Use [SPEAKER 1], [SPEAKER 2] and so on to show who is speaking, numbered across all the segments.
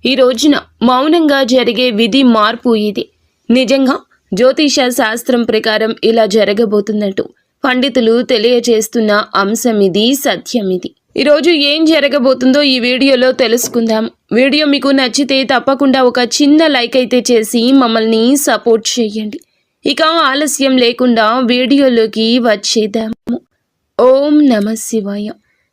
[SPEAKER 1] ఈ రోజున మౌనంగా జరిగే విధి మార్పు ఇది. నిజంగా జ్యోతిష శాస్త్రం ప్రకారం ఇలా జరగబోతున్నట్టు పండితులు తెలియజేస్తున్న అంశం ఇది, సత్యం ఇది. ఈరోజు ఏం జరగబోతుందో ఈ వీడియోలో తెలుసుకుందాం. వీడియో మీకు నచ్చితే తప్పకుండా ఒక చిన్న లైక్ అయితే చేసి మమ్మల్ని సపోర్ట్ చేయండి. ఇక ఆలస్యం లేకుండా వీడియోలోకి వచ్చేద్దాము. ఓం నమ శివాయ.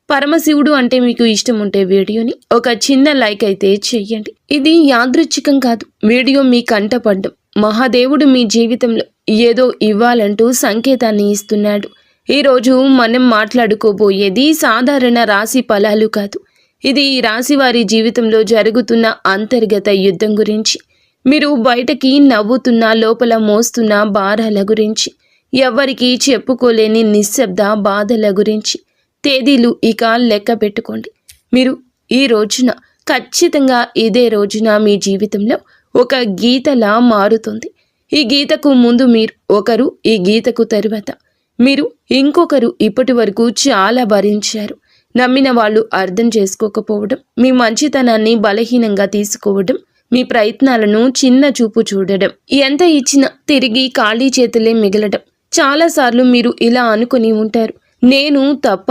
[SPEAKER 1] పరమశివుడు అంటే మీకు ఇష్టం ఉంటే వీడియోని ఒక చిన్న లైక్ అయితే చేయండి. ఇది యాదృచ్ఛికం కాదు, వీడియో మీ కంటపడ్డం. మహాదేవుడు మీ జీవితంలో ఏదో ఇవ్వాలంటూ సంకేతాన్ని ఇస్తున్నాడు. ఈరోజు మనం మాట్లాడుకోబోయేది సాధారణ రాశి ఫలాలు కాదు. ఇది ఈ రాశి వారి జీవితంలో జరుగుతున్న అంతర్గత యుద్ధం గురించి, మీరు బయటకి నవ్వుతున్న లోపల మోస్తున్న భారాల గురించి, ఎవ్వరికీ చెప్పుకోలేని నిశ్శబ్ద బాధల గురించి. తేదీలు ఇక లెక్క పెట్టుకోండి. మీరు ఈ రోజున ఖచ్చితంగా ఇదే రోజున మీ జీవితంలో ఒక గీతలా మారుతుంది. ఈ గీతకు ముందు మీరు ఒకరు, ఈ గీతకు తరువాత మీరు ఇంకొకరు. ఇప్పటి వరకు చాలా భరించారు. నమ్మిన వాళ్ళు అర్థం చేసుకోకపోవడం, మీ మంచితనాన్ని బలహీనంగా తీసుకోవడం, మీ ప్రయత్నాలను చిన్న చూపు చూడడం, ఎంత ఇచ్చినా తిరిగి ఖాళీ చేతులే మిగలడం. చాలాసార్లు మీరు ఇలా అనుకుని ఉంటారు, నేను తప్ప,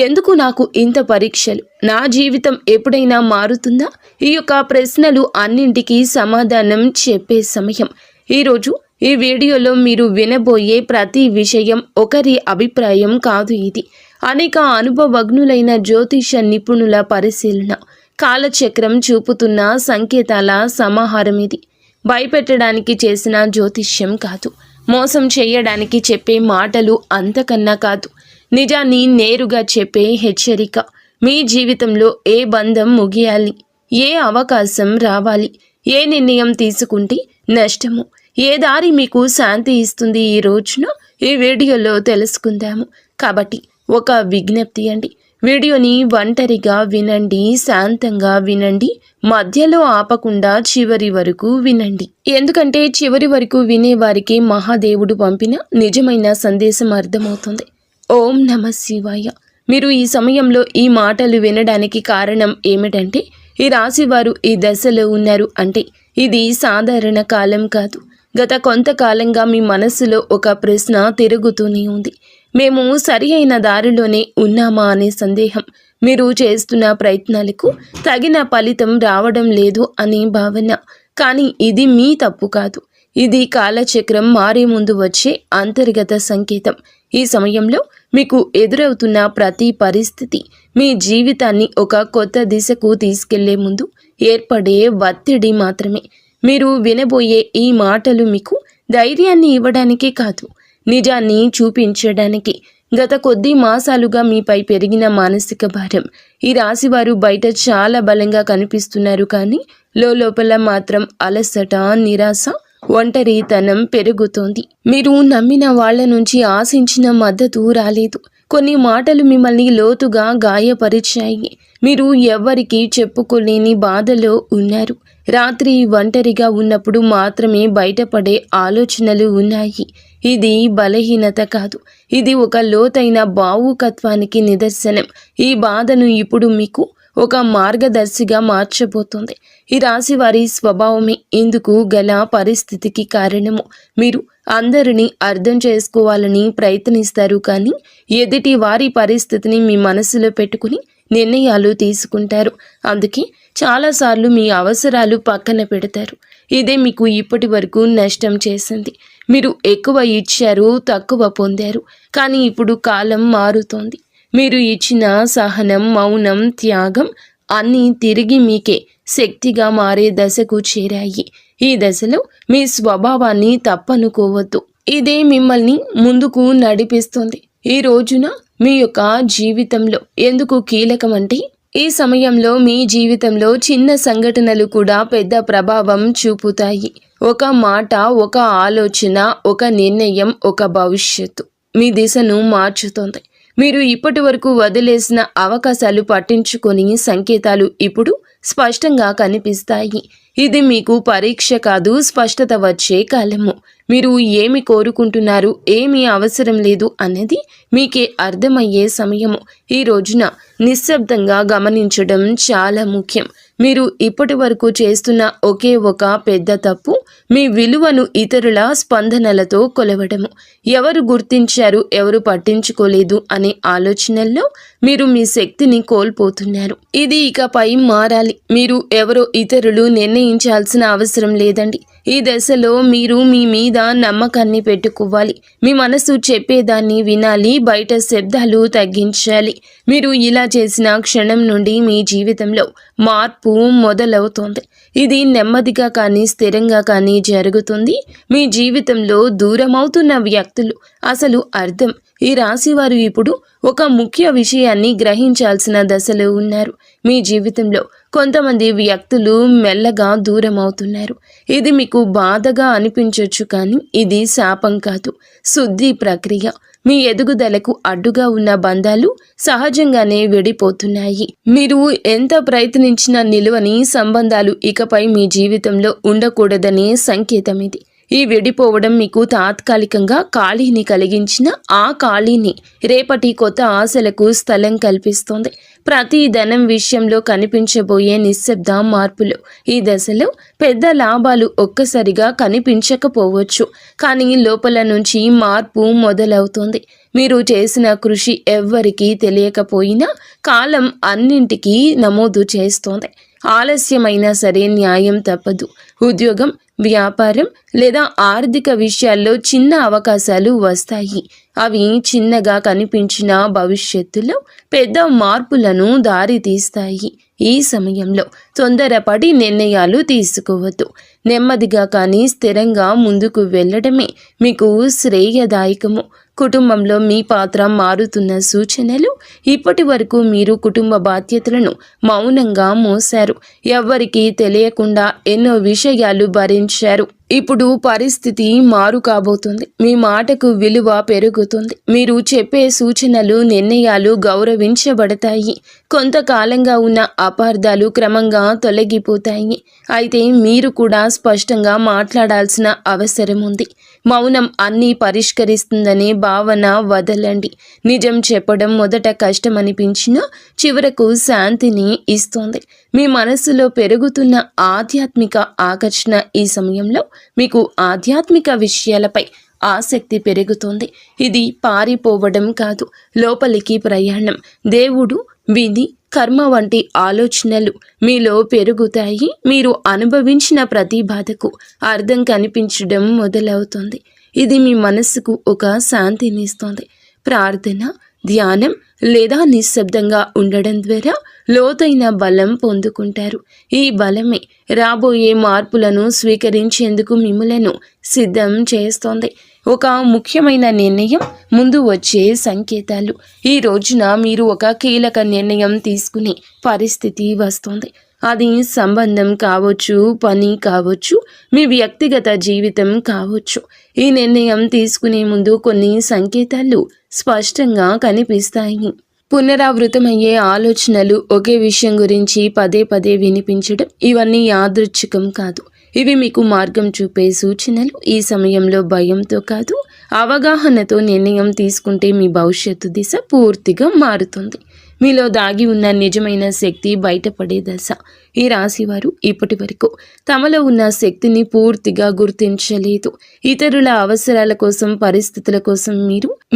[SPEAKER 1] ఎందుకు నాకు ఇంత పరీక్షలు, నా జీవితం ఎప్పుడైనా మారుతుందా? ఈ యొక్క ప్రశ్నలు అన్నింటికీ సమాధానం చెప్పే సమయం ఈరోజు. ఈ వీడియోలో మీరు వినబోయే ప్రతి విషయం ఒకరి అభిప్రాయం కాదు. ఇది అనేక అనుభవజ్ఞులైన జ్యోతిష నిపుణుల పరిశీలన, కాలచక్రం చూపుతున్న సంకేతాల సమాహారం. ఇది భయపెట్టడానికి చేసిన జ్యోతిష్యం కాదు, మోసం చేయడానికి చెప్పే మాటలు అంతకన్నా కాదు, నిజాన్ని నేరుగా చెప్పే హెచ్చరిక. మీ జీవితంలో ఏ బంధం ముగియాలి, ఏ అవకాశం రావాలి, ఏ నిర్ణయం తీసుకుంటే నష్టము, ఏ దారి మీకు శాంతి ఇస్తుంది, ఈ రోజున ఈ వీడియోలో తెలుసుకుందాము. కాబట్టి ఒక విజ్ఞప్తి అండి, వీడియోని ఒంటరిగా వినండి, శాంతంగా వినండి, మధ్యలో ఆపకుండా చివరి వరకు వినండి. ఎందుకంటే చివరి వరకు వినే వారికి మహాదేవుడు పంపిన నిజమైన సందేశం అర్థమవుతుంది. ఓం నమ శివాయ. మీరు ఈ సమయంలో ఈ మాటలు వినడానికి కారణం ఏమిటంటే, ఈ రాశివారు ఈ దశలో ఉన్నారు అంటే ఇది సాధారణ కాలం కాదు. గత కొంతకాలంగా మీ మనస్సులో ఒక ప్రశ్న తిరుగుతూనే ఉంది. మేము సరి అయిన దారిలోనే ఉన్నామా అనే సందేహం, మీరు చేస్తున్న ప్రయత్నాలకు తగిన ఫలితం రావడం లేదు అనే భావన. కానీ ఇది మీ తప్పు కాదు, ఇది కాలచక్రం మారే ముందు వచ్చే అంతర్గత సంకేతం. ఈ సమయంలో మీకు ఎదురవుతున్న ప్రతి పరిస్థితి మీ జీవితాన్ని ఒక కొత్త దిశకు తీసుకెళ్లే ముందు ఏర్పడే ఒత్తిడి మాత్రమే. మీరు వినబోయే ఈ మాటలు మీకు ధైర్యాన్ని ఇవ్వడానికే కాదు, నిజాన్ని చూపించడానికి. గత కొద్ది మాసాలుగా మీపై పెరిగిన మానసిక భారం. ఈ రాశివారు బయట చాలా బలంగా కనిపిస్తున్నారు, కానీ లోపల మాత్రం అలసట, నిరాశ, ఒంటరితనం పెరుగుతోంది. మీరు నమ్మిన వాళ్ళ నుంచి ఆశించిన మద్దతు రాలేదు. కొన్ని మాటలు మిమ్మల్ని లోతుగా గాయపరిచాయి. మీరు ఎవ్వరికీ చెప్పుకోలేని బాధలో ఉన్నారు. రాత్రి ఒంటరిగా ఉన్నప్పుడు మాత్రమే బయటపడే ఆలోచనలు ఉన్నాయి. ఇది బలహీనత కాదు, ఇది ఒక లోతైన భావుకత్వానికి నిదర్శనం. ఈ బాధను ఇప్పుడు మీకు ఒక మార్గదర్శిగా మార్చబోతోంది. ఈ రాశి వారి స్వభావమే ఇందుకు గల పరిస్థితికి కారణము. మీరు అందరినీ అర్థం చేసుకోవాలని ప్రయత్నిస్తారు, కానీ ఎదుటి వారి పరిస్థితిని మీ మనసులో పెట్టుకుని నిర్ణయాలు తీసుకుంటారు. అందుకే చాలాసార్లు మీ అవసరాలు పక్కన పెడతారు. ఇదే మీకు ఇప్పటి వరకు నష్టం చేసింది. మీరు ఎక్కువ ఇచ్చారు, తక్కువ పొందారు. కానీ ఇప్పుడు కాలం మారుతోంది. మీరు ఇచ్చిన సహనం, మౌనం, త్యాగం అన్నీ తిరిగి మీకే శక్తిగా మారే దశకు చేరాయి. ఈ దశలో మీ స్వభావాన్ని తప్పనుకోవద్దు. ఇదే మిమ్మల్ని ముందుకు నడిపిస్తుంది. ఈ రోజున మీ యొక్క జీవితంలో ఎందుకు కీలకమంటే, ఈ సమయంలో మీ జీవితంలో చిన్న సంఘటనలు కూడా పెద్ద ప్రభావం చూపుతాయి. ఒక మాట, ఒక ఆలోచన, ఒక నిర్ణయం, ఒక భవిష్యత్తు మీ దిశను మార్చుతుంది. మీరు ఇప్పటి వరకు వదిలేసిన అవకాశాలు పట్టించుకొని సంకేతాలు ఇప్పుడు స్పష్టంగా కనిపిస్తాయి. ఇది మీకు పరీక్ష కాదు, స్పష్టత వచ్చే కాలము. మీరు ఏమి కోరుకుంటున్నారు, ఏమీ అవసరం లేదు అనేది మీకే అర్థమయ్యే సమయము. ఈ రోజున నిశ్శబ్దంగా గమనించడం చాలా ముఖ్యం. మీరు ఇప్పటి వరకు చేస్తున్న ఒకే ఒక పెద్ద తప్పు మీ విలువను ఇతరుల స్పందనలతో కొలవడము. ఎవరు గుర్తించారు, ఎవరు పట్టించుకోలేదు అనే ఆలోచనల్లో మీరు మీ శక్తిని కోల్పోతున్నారు. ఇది ఇకపై మారాలి. మీరు ఎవరో ఇతరులు నిర్ణయించాల్సిన అవసరం లేదండి. ఈ దశలో మీరు మీ మీద నమ్మకాన్ని పెట్టుకోవాలి. మీ మనసు చెప్పేదాన్ని వినాలి, బయట శబ్దాలు తగ్గించాలి. మీరు ఇలా చేసిన క్షణం నుండి మీ జీవితంలో మార్పు మొదలవుతోంది. ఇది నెమ్మదిగా కానీ స్థిరంగా కానీ జరుగుతుంది. మీ జీవితంలో దూరమవుతున్న వ్యక్తులు అసలు అర్థం. ఈ రాశివారు ఇప్పుడు ఒక ముఖ్య విషయాన్ని గ్రహించాల్సిన దశలో ఉన్నారు. మీ జీవితంలో కొంతమంది వ్యక్తులు మెల్లగా దూరం అవుతున్నారు. ఇది మీకు బాధగా అనిపించవచ్చు, కానీ ఇది శాపం కాదు, శుద్ధి ప్రక్రియ. మీ ఎదుగుదలకు అడ్డుగా ఉన్న బంధాలు సహజంగానే విడిపోతున్నాయి. మీరు ఎంత ప్రయత్నించినా నిలువని సంబంధాలు ఇకపై మీ జీవితంలో ఉండకూడదనే సంకేతం ఇది. ఈ విడిపోవడం మీకు తాత్కాలికంగా ఖాళీని కలిగించిన ఆ ఖాళీని రేపటి కొత్త ఆశలకు స్థలం కల్పిస్తోంది. ప్రతి ధనం విషయంలో కనిపించబోయే నిశ్శబ్ద మార్పులు. ఈ దశలో పెద్ద లాభాలు ఒక్కసారిగా కనిపించకపోవచ్చు, కానీ లోపల నుంచి మార్పు మొదలవుతోంది. మీరు చేసిన కృషి ఎవ్వరికీ తెలియకపోయినా కాలం అన్నింటికీ నమోదు చేస్తోంది. ఆలస్యమైనా సరే న్యాయం తప్పదు. ఉద్యోగం, వ్యాపారం లేదా ఆర్థిక విషయాల్లో చిన్న అవకాశాలు వస్తాయి. అవి చిన్నగా కనిపించిన భవిష్యత్తులో పెద్ద మార్పులను దారితీస్తాయి. ఈ సమయంలో తొందరపడి నిర్ణయాలు తీసుకోవద్దు. నెమ్మదిగా కానీ స్థిరంగా ముందుకు వెళ్ళడమే మీకు శ్రేయదాయకము. కుటుంబంలో మీ పాత్ర మారుతున్న సూచనలు. ఇప్పటి వరకు మీరు కుటుంబ బాధ్యతలను మౌనంగా మోశారు. ఎవ్వరికీ తెలియకుండా ఎన్నో విషయాలు భరించారు. ఇప్పుడు పరిస్థితి మారు కాబోతుంది. మీ మాటకు విలువ పెరుగుతుంది. మీరు చెప్పే సూచనలు, నిర్ణయాలు గౌరవించబడతాయి. కొంతకాలంగా ఉన్న అపార్థాలు క్రమంగా తొలగిపోతాయి. అయితే మీరు కూడా స్పష్టంగా మాట్లాడాల్సిన అవసరం ఉంది. మౌనం అన్నీ పరిష్కరిస్తుందనే భావన వదలండి. నిజం చెప్పడం మొదట కష్టమనిపించినా చివరకు శాంతిని ఇస్తుంది. మీ మనస్సులో పెరుగుతున్న ఆధ్యాత్మిక ఆకర్షణ. ఈ సమయంలో మీకు ఆధ్యాత్మిక విషయాలపై ఆసక్తి పెరుగుతోంది. ఇది పారిపోవడం కాదు, లోపలికి ప్రయాణం. దేవుడు, విధి, కర్మ వంటి ఆలోచనలు మీలో పెరుగుతాయి. మీరు అనుభవించిన ప్రతి బాధకు అర్థం కనిపించడం మొదలవుతుంది. ఇది మీ మనస్సుకు ఒక శాంతినిస్తుంది. ప్రార్థన, ధ్యానం లేదా నిశ్శబ్దంగా ఉండడం ద్వారా లోతైన బలం పొందుకుంటారు. ఈ బలమే రాబోయే మార్పులను స్వీకరించేందుకు మిమ్మలను సిద్ధం చేస్తోంది. ఒక ముఖ్యమైన నిర్ణయం, ముందు వచ్చే సంకేతాలు. ఈ రోజున మీరు ఒక కీలక నిర్ణయం తీసుకునే పరిస్థితి వస్తుంది. అది సంబంధం కావచ్చు, పని కావచ్చు, మీ వ్యక్తిగత జీవితం కావచ్చు. ఈ నిర్ణయం తీసుకునే ముందు కొన్ని సంకేతాలు స్పష్టంగా కనిపిస్తాయి. పునరావృతమయ్యే ఆలోచనలు, ఒకే విషయం గురించి పదే పదే వినిపించడం, ఇవన్నీ యాదృచ్ఛికం కాదు. ఇవి మీకు మార్గం చూపే సూచనలు. ఈ సమయంలో భయంతో కాదు, అవగాహనతో నిర్ణయం తీసుకుంటే మీ భవిష్యత్తు దిశ పూర్తిగా మారుతుంది. మీలో దాగి ఉన్న నిజమైన శక్తి బయటపడే దశ. ఈ రాశివారు ఇప్పటి వరకు తమలో ఉన్న శక్తిని పూర్తిగా గుర్తించలేదు. ఇతరుల అవసరాల కోసం, పరిస్థితుల కోసం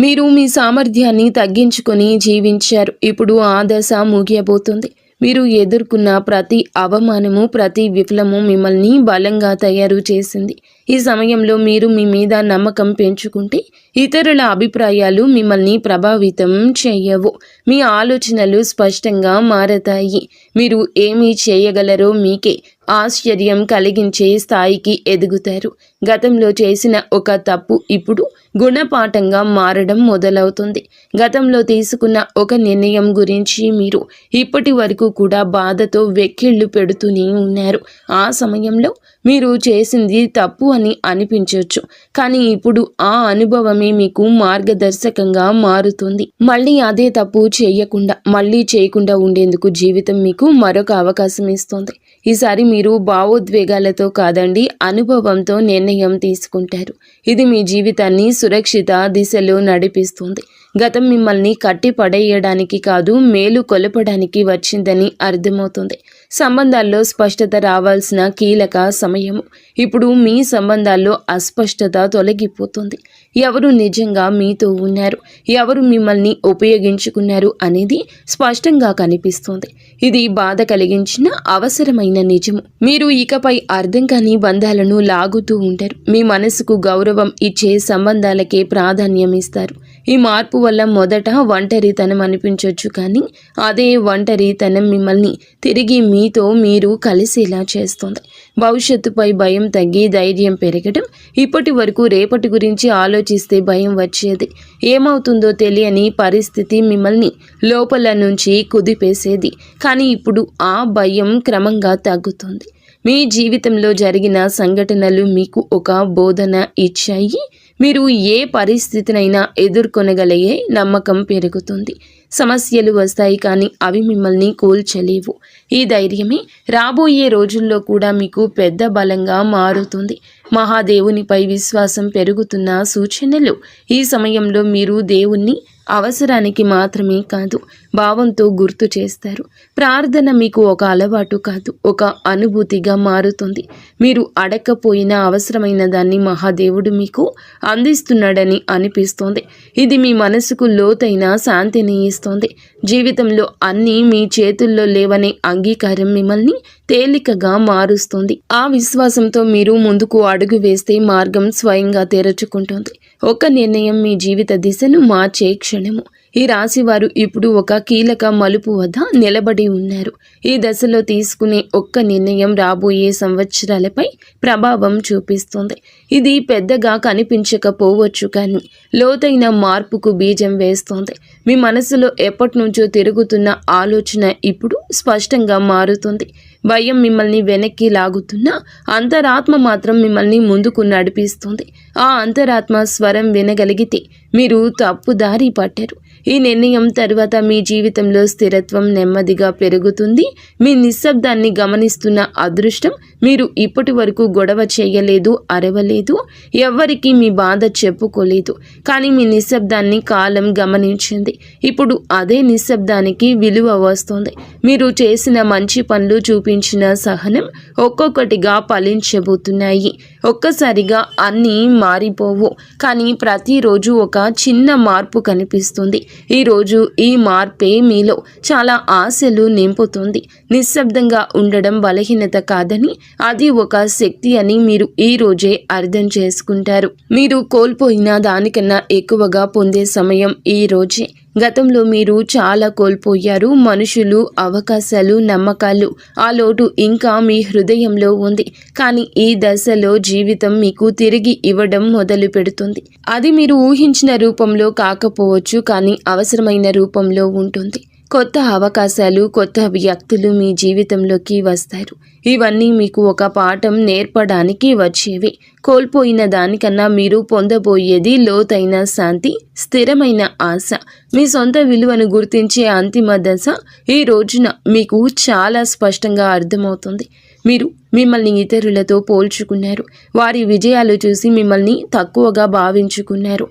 [SPEAKER 1] మీరు మీ సామర్థ్యాన్ని తగ్గించుకొని జీవించారు. ఇప్పుడు ఆ దశ ముగియబోతుంది. మీరు ఎదుర్కొన్న ప్రతి అవమానము, ప్రతి విఫలము మిమ్మల్ని బలంగా తయారు చేసింది. ఈ సమయంలో మీరు మీ మీద నమ్మకం పెంచుకుంటే ఇతరుల అభిప్రాయాలు మిమ్మల్ని ప్రభావితం చేయవు. మీ ఆలోచనలు స్పష్టంగా మారతాయి. మీరు ఏమి చేయగలరో మీకే ఆశ్చర్యం కలిగించే స్థాయికి ఎదుగుతారు. గతంలో చేసిన ఒక తప్పు ఇప్పుడు గుణపాఠంగా మారడం మొదలవుతుంది. గతంలో తీసుకున్న ఒక నిర్ణయం గురించి మీరు ఇప్పటి వరకు కూడా బాధతో వెక్కిళ్ళు పెడుతూనే ఉన్నారు. ఆ సమయంలో మీరు చేసింది తప్పు అని అనిపించవచ్చు, కానీ ఇప్పుడు ఆ అనుభవమే మీకు మార్గదర్శకంగా మారుతుంది. మళ్ళీ అదే తప్పు చేయకుండా ఉండేందుకు జీవితం మీకు మరొక అవకాశం ఇస్తుంది. ఈసారి మీరు భావోద్వేగాలతో కాదండి, అనుభవంతో నిర్ణయం తీసుకుంటారు. ఇది మీ జీవితాన్ని సురక్షిత దిశలో నడిపిస్తుంది. గతం మిమ్మల్ని కట్టి పడేయడానికి కాదు, మేలు కొలపడానికి వచ్చిందని అర్థమవుతుంది. సంబంధాల్లో స్పష్టత రావాల్సిన కీలక సమయము. ఇప్పుడు మీ సంబంధాల్లో అస్పష్టత తొలగిపోతుంది. ఎవరు నిజంగా మీతో ఉన్నారు, ఎవరు మిమ్మల్ని ఉపయోగించుకున్నారు అనేది స్పష్టంగా కనిపిస్తుంది. ఇది బాధ కలిగించిన అవసరమైన నిజము. మీరు ఇకపై అర్థం కాని బంధాలను లాగుతూ ఉంటారు. మీ మనసుకు గౌరవం ఇచ్చే సంబంధాలకే ప్రాధాన్యం ఇస్తారు. ఈ మార్పు వల్ల మొదట ఒంటరితనం అనిపించవచ్చు, కానీ అదే ఒంటరితనం మిమ్మల్ని తిరిగి మీతో మీరు కలిసేలా చేస్తుంది. భవిష్యత్తుపై భయం తగ్గి ధైర్యం పెరగడం. ఇప్పటి వరకు రేపటి గురించి ఆలోచిస్తే భయం వచ్చేది. ఏమవుతుందో తెలియని పరిస్థితి మిమ్మల్ని లోపల నుంచి కుదిపేసేది. కానీ ఇప్పుడు ఆ భయం క్రమంగా తగ్గుతుంది. మీ జీవితంలో జరిగిన సంఘటనలు మీకు ఒక బోధన ఇచ్చాయి. మీరు ఏ పరిస్థితినైనా ఎదుర్కొనగలిగే నమ్మకం పెరుగుతుంది. సమస్యలు వస్తాయి, కానీ అవి మిమ్మల్ని కూల్చలేవు. ఈ ధైర్యమే రాబోయే రోజుల్లో కూడా మీకు పెద్ద బలంగా మారుతుంది. మహాదేవునిపై విశ్వాసం పెరుగుతున్న సూచనలు. ఈ సమయంలో మీరు దేవుణ్ణి అవసరానికి మాత్రమే కాదు, భావంతో గుర్తు చేస్తారు. ప్రార్థన మీకు ఒక అలవాటు కాదు, ఒక అనుభూతిగా మారుతుంది. మీరు అడగకపోయినా అవసరమైన దాన్ని మహాదేవుడు మీకు అందిస్తున్నాడని అనిపిస్తోంది. ఇది మీ మనసుకు లోతైన శాంతిని ఇస్తోంది. జీవితంలో అన్నీ మీ చేతుల్లో లేవనే అంగీకారం మిమ్మల్ని తేలికగా మారుస్తుంది. ఆ విశ్వాసంతో మీరు ముందుకు అడుగు వేస్తే మార్గం స్వయంగా తెరుచుకుంటుంది. ఒక నిర్ణయం మీ జీవిత దిశను మార్చే క్షణము. ఈ రాశివారు ఇప్పుడు ఒక కీలక మలుపు వద్ద నిలబడి ఉన్నారు. ఈ దశలో తీసుకునే ఒక్క నిర్ణయం రాబోయే సంవత్సరాలపై ప్రభావం చూపిస్తుంది. ఇది పెద్దగా కనిపించకపోవచ్చు, కానీ లోతైన మార్పుకు బీజం వేస్తోంది. మీ మనసులో ఎప్పటి నుంచో తిరుగుతున్న ఆలోచన ఇప్పుడు స్పష్టంగా మారుతుంది. భయం మిమ్మల్ని వెనక్కి లాగుతున్నా అంతరాత్మ మాత్రం మిమ్మల్ని ముందుకు నడిపిస్తుంది. ఆ అంతరాత్మ స్వరం వినగలిగితే మీరు తప్పుదారి పట్టారు. ఈ నిర్ణయం తర్వాత మీ జీవితంలో స్థిరత్వం నెమ్మదిగా పెరుగుతుంది. మీ నిశ్శబ్దాన్ని గమనిస్తున్న అదృష్టం. మీరు ఇప్పటి వరకు గొడవ చేయలేదు, అరవలేదు, ఎవ్వరికీ మీ బాధ చెప్పుకోలేదు, కానీ మీ నిశ్శబ్దాన్ని కాలం గమనించింది. ఇప్పుడు అదే నిశ్శబ్దానికి విలువ వస్తుంది. మీరు చేసిన మంచి పనులు, చూపించిన సహనం ఒక్కొక్కటిగా ఫలించబోతున్నాయి. ఒక్కసారిగా అన్నీ మారిపోవు, కానీ ప్రతిరోజు ఒక చిన్న మార్పు కనిపిస్తుంది. ఈరోజు ఈ మార్పే మీలో చాలా ఆశలు నింపుతుంది. నిశ్శబ్దంగా ఉండడం బలహీనత కాదని, అది ఒక శక్తి అని మీరు ఈ రోజే అర్థం చేసుకుంటారు. మీరు కోల్పోయిన దానికన్నా ఎక్కువగా పొందే సమయం ఈ రోజే. గతంలో మీరు చాలా కోల్పోయారు. మనుషులు, అవకాశాలు, నమ్మకాలు. ఆ లోటు ఇంకా మీ హృదయంలో ఉంది. కానీ ఈ దశలో జీవితం మీకు తిరిగి ఇవ్వడం మొదలు పెడుతుంది. అది మీరు ఊహించిన రూపంలో కాకపోవచ్చు, కానీ అవసరమైన రూపంలో ఉంటుంది. కొత్త అవకాశాలు, కొత్త వ్యక్తులు మీ జీవితంలోకి వస్తారు. ఇవన్నీ మీకు ఒక పాఠం నేర్పడానికి వచ్చేవి. కోల్పోయిన దానికన్నా మీరు పొందబోయేది లోతైన శాంతి, స్థిరమైన ఆశ. మీ సొంత విలువను గుర్తించే అంతిమ దశ ఈ రోజున మీకు చాలా స్పష్టంగా అర్థమవుతుంది. మీరు మిమ్మల్ని ఇతరులతో పోల్చుకున్నారు. వారి విజయాలు చూసి మిమ్మల్ని తక్కువగా భావించుకున్నారు.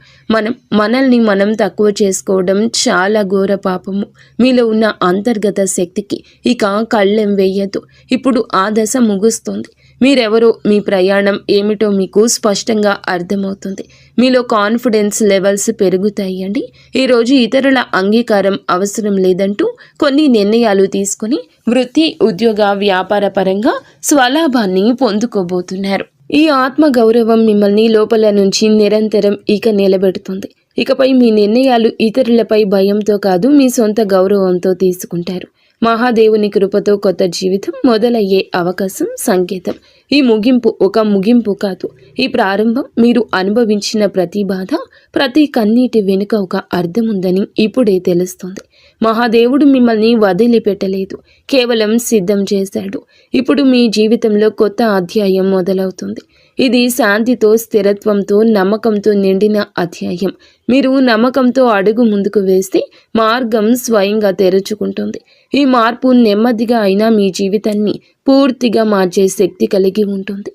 [SPEAKER 1] మనల్ని మనం తక్కువ చేసుకోవడం చాలా ఘోర పాపము. మీలో ఉన్న అంతర్గత శక్తికి ఇక కళ్ళెం వేయద్దు. ఇప్పుడు ఆ దశ ముగుస్తుంది. మీరెవరో, మీ ప్రయాణం ఏమిటో మీకు స్పష్టంగా అర్థమవుతుంది. మీలో కాన్ఫిడెన్స్ లెవెల్స్ పెరుగుతాయండి. ఈరోజు ఇతరుల అంగీకారం అవసరం లేదంటూ కొన్ని నిర్ణయాలు తీసుకొని వృత్తి, ఉద్యోగ, వ్యాపార పరంగా స్వలాభాన్ని పొందుకోబోతున్నారు. ఈ ఆత్మగౌరవం మిమ్మల్ని లోపల నుంచి నిరంతరం ఇక నిలబెడుతుంది. ఇకపై మీ నిర్ణయాలు ఇతరులపై భయంతో కాదు, మీ సొంత గౌరవంతో తీసుకుంటారు. మహాదేవుని కృపతో కొత్త జీవితం మొదలయ్యే అవకాశం సంకేతం. ఈ ముగింపు ఒక ముగింపు కాదు, ఈ ప్రారంభం. మీరు అనుభవించిన ప్రతి బాధ, ప్రతి కన్నీటి వెనుక ఒక అర్థం ఉందని ఇప్పుడే తెలుస్తుంది. మహాదేవుడు మిమ్మల్ని వదిలిపెట్టలేదు, కేవలం సిద్ధం చేశాడు. ఇప్పుడు మీ జీవితంలో కొత్త అధ్యాయం మొదలవుతుంది. ఇది శాంతితో, స్థిరత్వంతో, నమ్మకంతో నిండిన అధ్యాయం. మీరు నమ్మకంతో అడుగు ముందుకు వేస్తే మార్గం స్వయంగా తెరుచుకుంటుంది. ఈ మార్పు నెమ్మదిగా అయినా మీ జీవితాన్ని పూర్తిగా మార్చే శక్తి కలిగి ఉంటుంది.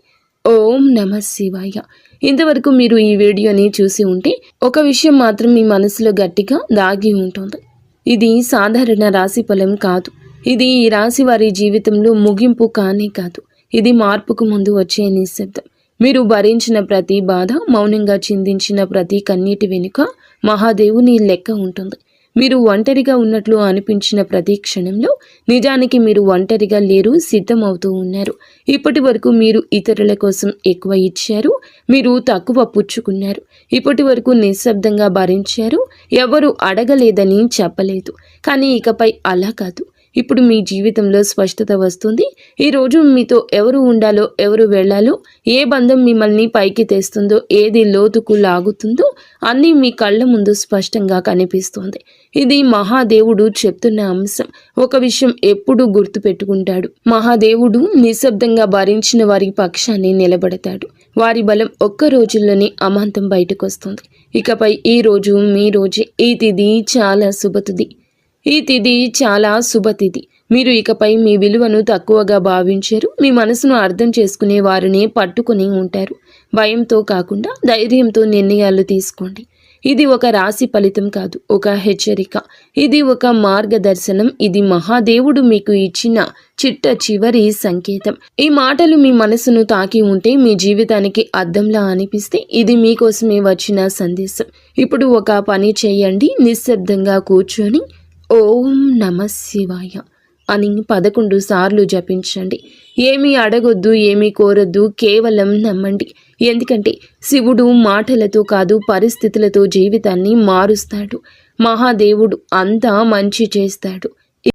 [SPEAKER 1] ఓం నమః శివాయ. ఇంతవరకు మీరు ఈ వీడియోని చూసి ఉంటే ఒక విషయం మాత్రం మీ మనసులో గట్టిగా దాగి ఉంటుంది. ఇది సాధారణ రాశి ఫలం కాదు. ఇది ఈ రాశి వారి జీవితంలో ముగింపు కానే కాదు, ఇది మార్పుకు ముందు వచ్చే నిశ్శబ్దం. మీరు భరించిన ప్రతి బాధ, మౌనంగా చిందించిన ప్రతి కన్నీటి వెనుక మహాదేవుని లెక్క ఉంటుంది. మీరు ఒంటరిగా ఉన్నట్లు అనిపించిన ప్రతి క్షణంలో నిజానికి మీరు ఒంటరిగా లేరు, సిద్ధమవుతూ ఉన్నారు. ఇప్పటి వరకు మీరు ఇతరుల కోసం ఎక్కువ ఇచ్చారు, మీరు తక్కువ పుచ్చుకున్నారు. ఇప్పటి వరకు నిశ్శబ్దంగా భరించారు, ఎవరు అడగలేదని చెప్పలేదు. కానీ ఇకపై అలా కాదు. ఇప్పుడు మీ జీవితంలో స్పష్టత వస్తుంది. ఈరోజు మీతో ఎవరు ఉండాలో, ఎవరు వెళ్ళాలో, ఏ బంధం మిమ్మల్ని పైకి తెస్తుందో, ఏది లోతుకు లాగుతుందో అన్నీ మీ కళ్ళ ముందు స్పష్టంగా కనిపిస్తుంది. ఇది మహాదేవుడు చెప్తున్న అంశం. ఒక విషయం ఎప్పుడూ గుర్తుపెట్టుకుంటాడు, మహాదేవుడు నిశ్శబ్దంగా భరించిన వారి పక్షాన్ని నిలబడతాడు. వారి బలం ఒక్క రోజుల్లోనే అమాంతం బయటకు వస్తుంది. ఇకపై ఈ రోజు మీ రోజే. ఈ తిథి చాలా శుభతిథి. ఈ తిథి చాలా శుభతిథి. మీరు ఇకపై మీ విలువను తక్కువగా భావించారు. మీ మనసును అర్థం చేసుకునే వారిని పట్టుకుని ఉంటారు. భయంతో కాకుండా ధైర్యంతో నిర్ణయాలు తీసుకోండి. ఇది ఒక రాశి ఫలితం కాదు, ఒక హెచ్చరిక. ఇది ఒక మార్గదర్శనం. ఇది మహాదేవుడు మీకు ఇచ్చిన చిట్ట చివరి సంకేతం. ఈ మాటలు మీ మనసును తాకి ఉంటే, మీ జీవితానికి అద్దంలా అనిపిస్తే, ఇది మీకోసమే వచ్చిన సందేశం. ఇప్పుడు ఒక పని చేయండి. నిశ్శబ్దంగా కూర్చొని ఓం నమ శివాయ అని 11 సార్లు జపించండి. ఏమీ అడగొద్దు, ఏమీ కోరొద్దు, కేవలం నమ్మండి. ఎందుకంటే శివుడు మాటలతో కాదు, పరిస్థితులతో జీవితాన్ని మారుస్తాడు. మహాదేవుడు అంతా మంచి చేస్తాడు.